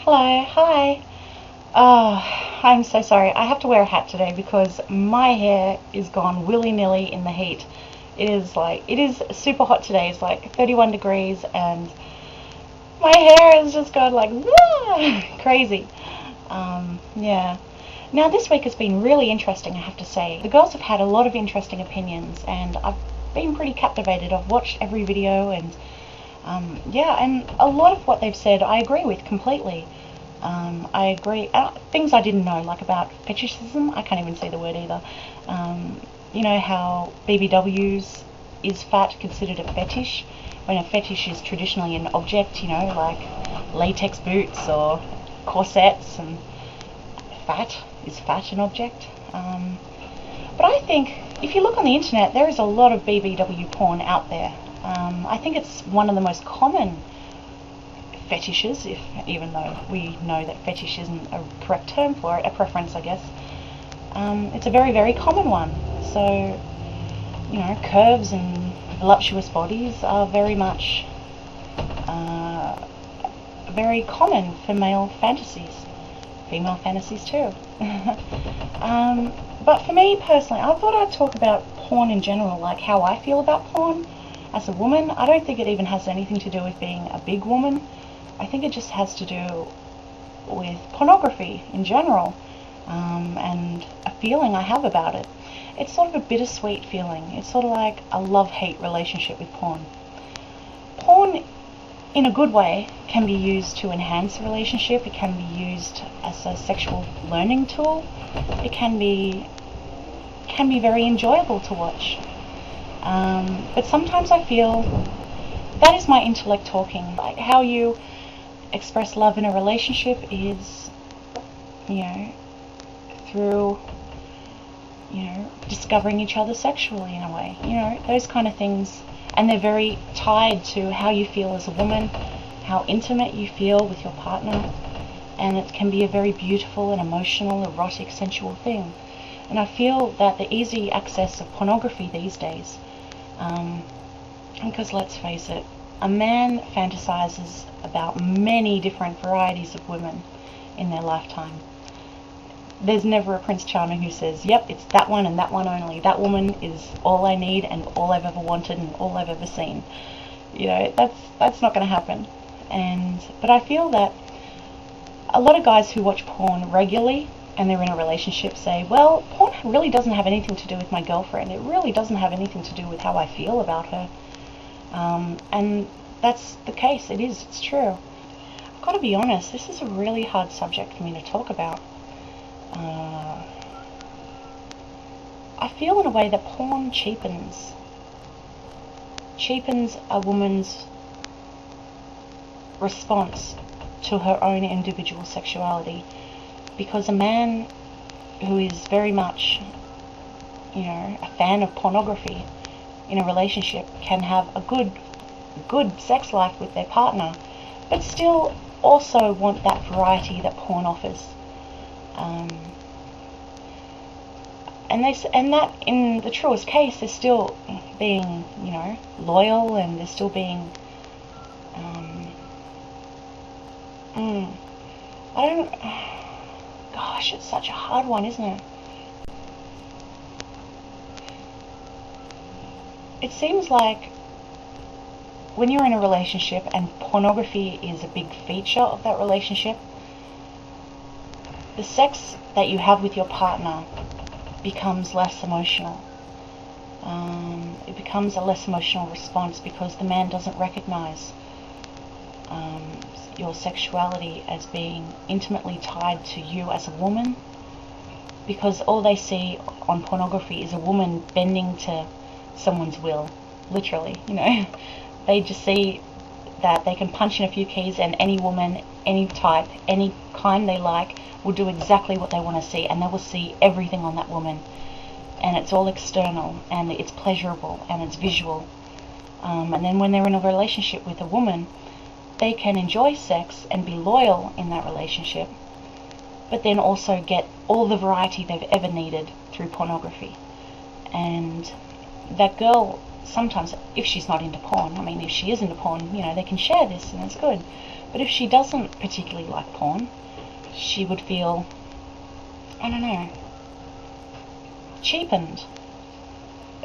Hello, hi. Oh, I'm so sorry. I have to wear a hat today because my hair is gone willy-nilly in the heat. It is super hot today. It's like 31 degrees and my hair has just gone like crazy. Yeah. Now this week has been really interesting, I have to say. The girls have had a lot of interesting opinions and I've been pretty captivated. I've watched every video and yeah, and a lot of what they've said I agree with completely. I agree. Things I didn't know, like about fetishism, I can't even say the word either. You know how BBWs is fat considered a fetish, when a fetish is traditionally an object, you know, like latex boots or corsets, and is fat an object? But I think if you look on the internet, there is a lot of BBW porn out there. I think it's one of the most common fetishes, even though we know that fetish isn't a correct term for it, a preference, I guess. It's a very, very common one. So, you know, curves and voluptuous bodies are very much very common for male fantasies. Female fantasies too. But for me personally, I thought I'd talk about porn in general, like how I feel about porn as a woman. I don't think it even has anything to do with being a big woman. I think it just has to do with pornography in general, and a feeling I have about it. It's sort of a bittersweet feeling. It's sort of like a love-hate relationship with porn. Porn, in a good way, can be used to enhance a relationship. It can be used as a sexual learning tool. It can be very enjoyable to watch. But sometimes I feel that is my intellect talking. Like how you express love in a relationship is, you know, through, you know, discovering each other sexually in a way, you know, those kind of things. And they're very tied to how you feel as a woman, how intimate you feel with your partner, and it can be a very beautiful and emotional, erotic, sensual thing. And I feel that the easy access of pornography these days, because let's face it, a man fantasizes about many different varieties of women in their lifetime. There's never a Prince Charming who says, yep, it's that one and that one only. That woman is all I need and all I've ever wanted and all I've ever seen. You know, that's not going to happen. But I feel that a lot of guys who watch porn regularly and they're in a relationship say, well, porn really doesn't have anything to do with my girlfriend. It really doesn't have anything to do with how I feel about her. And that's the case. It's true. I've got to be honest, this is a really hard subject for me to talk about. I feel in a way that porn cheapens a woman's response to her own individual sexuality, because a man who is very much, you know, a fan of pornography in a relationship can have a good sex life with their partner, but still also want that variety that porn offers. And that in the truest case, they're still being, you know, loyal, and they're still being, I don't, gosh, it's such a hard one, isn't it? It seems like when you're in a relationship and pornography is a big feature of that relationship, the sex that you have with your partner becomes less emotional. It becomes a less emotional response because the man doesn't recognize your sexuality as being intimately tied to you as a woman, because all they see on pornography is a woman bending to someone's will, literally, you know. They just see that they can punch in a few keys and any woman, any type, any kind they like will do exactly what they want to see, and they will see everything on that woman, and it's all external and it's pleasurable and it's visual. And then when they're in a relationship with a woman, they can enjoy sex and be loyal in that relationship, but then also get all the variety they've ever needed through pornography. And that girl sometimes, if she's not into porn, I mean, if she is into porn, they can share this and it's good. But if she doesn't particularly like porn, she would feel, I don't know, cheapened.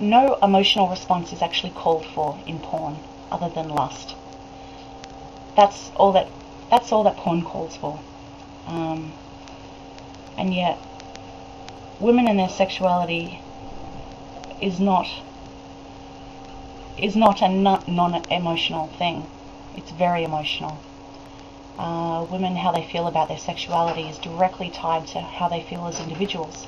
No emotional response is actually called for in porn other than lust. That's all that porn calls for. And yet women and their sexuality is not a non-emotional thing. It's very emotional. Women, how they feel about their sexuality is directly tied to how they feel as individuals.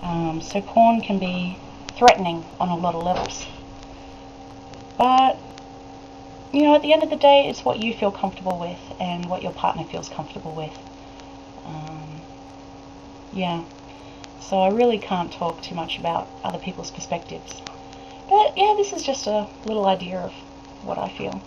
So porn can be threatening on a lot of levels. But, at the end of the day, it's what you feel comfortable with and what your partner feels comfortable with. Yeah. So I really can't talk too much about other people's perspectives. But yeah, this is just a little idea of what I feel.